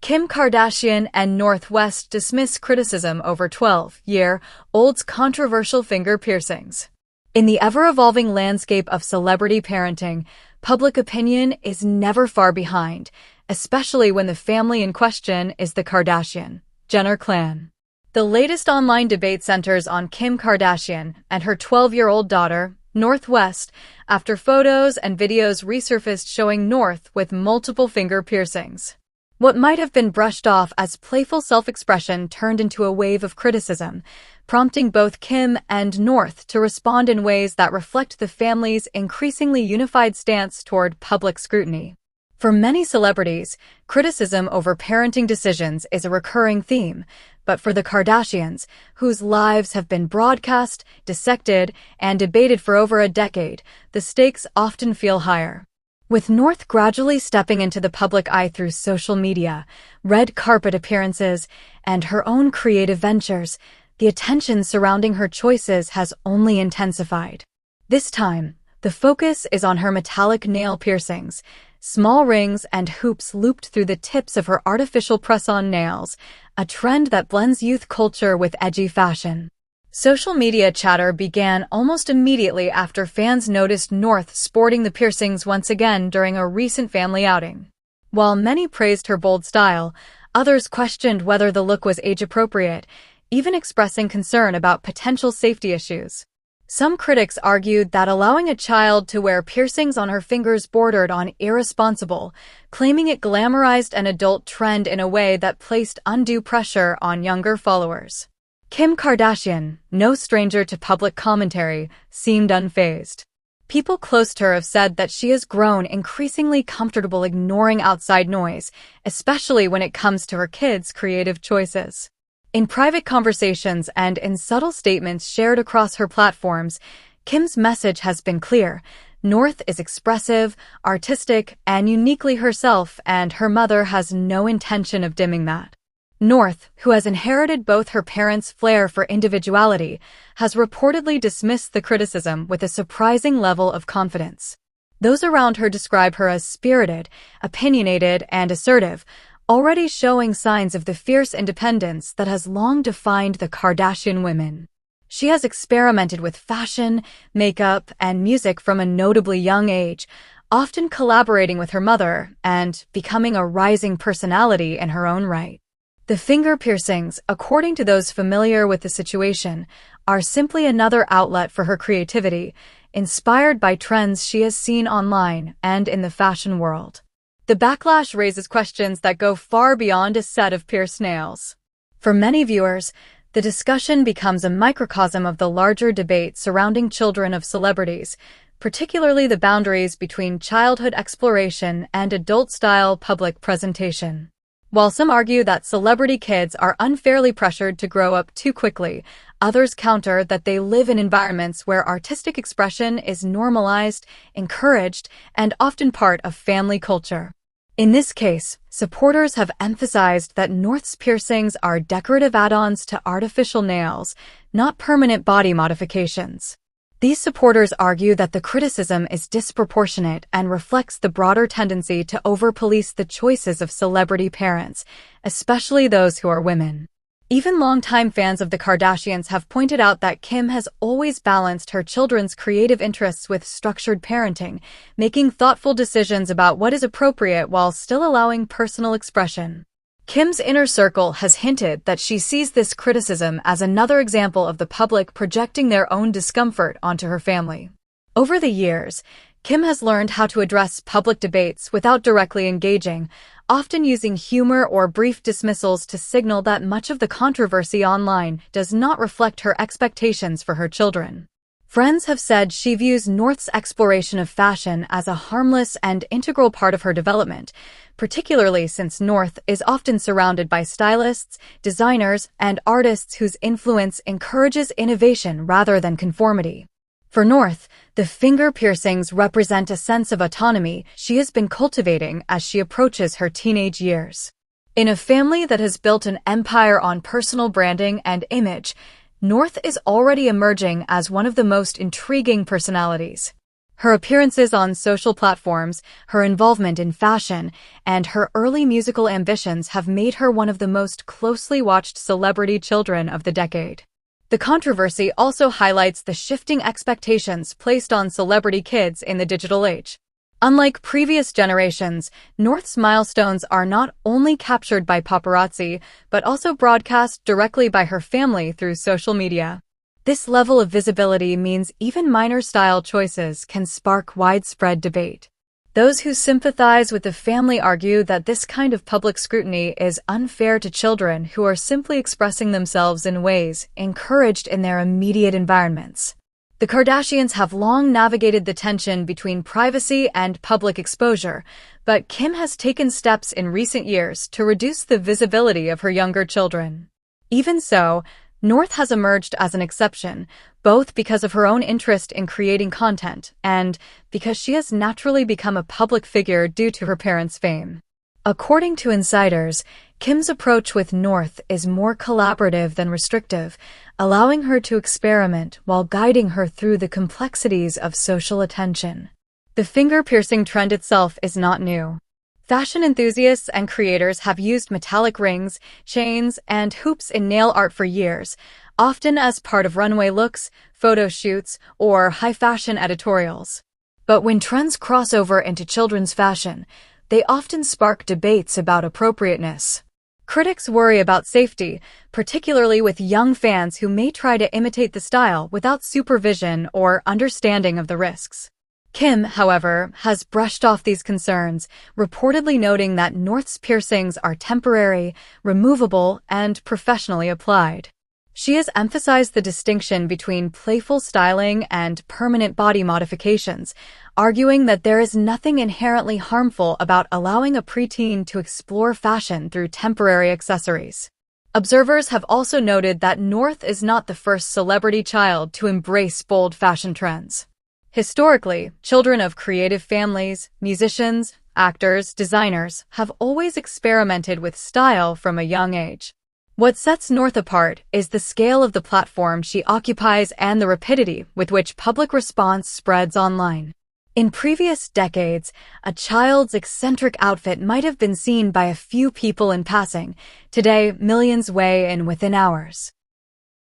Kim Kardashian and North West dismiss criticism over 12-year-old's controversial finger piercings. In the ever-evolving landscape of celebrity parenting, public opinion is never far behind, especially when the family in question is the Kardashian-Jenner clan. The latest online debate centers on Kim Kardashian and her 12-year-old daughter, North West, after photos and videos resurfaced showing North with multiple finger piercings. What might have been brushed off as playful self-expression turned into a wave of criticism, prompting both Kim and North to respond in ways that reflect the family's increasingly unified stance toward public scrutiny. For many celebrities, criticism over parenting decisions is a recurring theme, but for the Kardashians, whose lives have been broadcast, dissected, and debated for over a decade, the stakes often feel higher. With North gradually stepping into the public eye through social media, red carpet appearances, and her own creative ventures, the attention surrounding her choices has only intensified. This time, the focus is on her metallic nail piercings, small rings and hoops looped through the tips of her artificial press-on nails, a trend that blends youth culture with edgy fashion. Social media chatter began almost immediately after fans noticed North sporting the piercings once again during a recent family outing. While many praised her bold style, others questioned whether the look was age-appropriate, even expressing concern about potential safety issues. Some critics argued that allowing a child to wear piercings on her fingers bordered on irresponsible, claiming it glamorized an adult trend in a way that placed undue pressure on younger followers. Kim Kardashian, no stranger to public commentary, seemed unfazed. People close to her have said that she has grown increasingly comfortable ignoring outside noise, especially when it comes to her kids' creative choices. In private conversations and in subtle statements shared across her platforms, Kim's message has been clear. North is expressive, artistic, and uniquely herself, and her mother has no intention of dimming that. North, who has inherited both her parents' flair for individuality, has reportedly dismissed the criticism with a surprising level of confidence. Those around her describe her as spirited, opinionated, and assertive, already showing signs of the fierce independence that has long defined the Kardashian women. She has experimented with fashion, makeup, and music from a notably young age, often collaborating with her mother and becoming a rising personality in her own right. The finger piercings, according to those familiar with the situation, are simply another outlet for her creativity, inspired by trends she has seen online and in the fashion world. The backlash raises questions that go far beyond a set of pierced nails. For many viewers, the discussion becomes a microcosm of the larger debate surrounding children of celebrities, particularly the boundaries between childhood exploration and adult-style public presentation. While some argue that celebrity kids are unfairly pressured to grow up too quickly, others counter that they live in environments where artistic expression is normalized, encouraged, and often part of family culture. In this case, supporters have emphasized that North's piercings are decorative add-ons to artificial nails, not permanent body modifications. These supporters argue that the criticism is disproportionate and reflects the broader tendency to over-police the choices of celebrity parents, especially those who are women. Even longtime fans of the Kardashians have pointed out that Kim has always balanced her children's creative interests with structured parenting, making thoughtful decisions about what is appropriate while still allowing personal expression. Kim's inner circle has hinted that she sees this criticism as another example of the public projecting their own discomfort onto her family. Over the years, Kim has learned how to address public debates without directly engaging, often using humor or brief dismissals to signal that much of the controversy online does not reflect her expectations for her children. Friends have said she views North's exploration of fashion as a harmless and integral part of her development, particularly since North is often surrounded by stylists, designers, and artists whose influence encourages innovation rather than conformity. For North, the finger piercings represent a sense of autonomy she has been cultivating as she approaches her teenage years. In a family that has built an empire on personal branding and image, North is already emerging as one of the most intriguing personalities. Her appearances on social platforms, her involvement in fashion, and her early musical ambitions have made her one of the most closely watched celebrity children of the decade. The controversy also highlights the shifting expectations placed on celebrity kids in the digital age. Unlike previous generations, North's milestones are not only captured by paparazzi, but also broadcast directly by her family through social media. This level of visibility means even minor style choices can spark widespread debate. Those who sympathize with the family argue that this kind of public scrutiny is unfair to children who are simply expressing themselves in ways encouraged in their immediate environments. The Kardashians have long navigated the tension between privacy and public exposure, but Kim has taken steps in recent years to reduce the visibility of her younger children. Even so, North has emerged as an exception, both because of her own interest in creating content and because she has naturally become a public figure due to her parents' fame. According to insiders, Kim's approach with North is more collaborative than restrictive, allowing her to experiment while guiding her through the complexities of social attention. The finger piercing trend itself is not new. Fashion enthusiasts and creators have used metallic rings, chains, and hoops in nail art for years, often as part of runway looks, photo shoots, or high-fashion editorials. But when trends cross over into children's fashion, they often spark debates about appropriateness. Critics worry about safety, particularly with young fans who may try to imitate the style without supervision or understanding of the risks. Kim, however, has brushed off these concerns, reportedly noting that North's piercings are temporary, removable, and professionally applied. She has emphasized the distinction between playful styling and permanent body modifications, arguing that there is nothing inherently harmful about allowing a preteen to explore fashion through temporary accessories. Observers have also noted that North is not the first celebrity child to embrace bold fashion trends. Historically, children of creative families, musicians, actors, designers have always experimented with style from a young age. What sets North apart is the scale of the platform she occupies and the rapidity with which public response spreads online. In previous decades, a child's eccentric outfit might have been seen by a few people in passing. Today, millions weigh in within hours.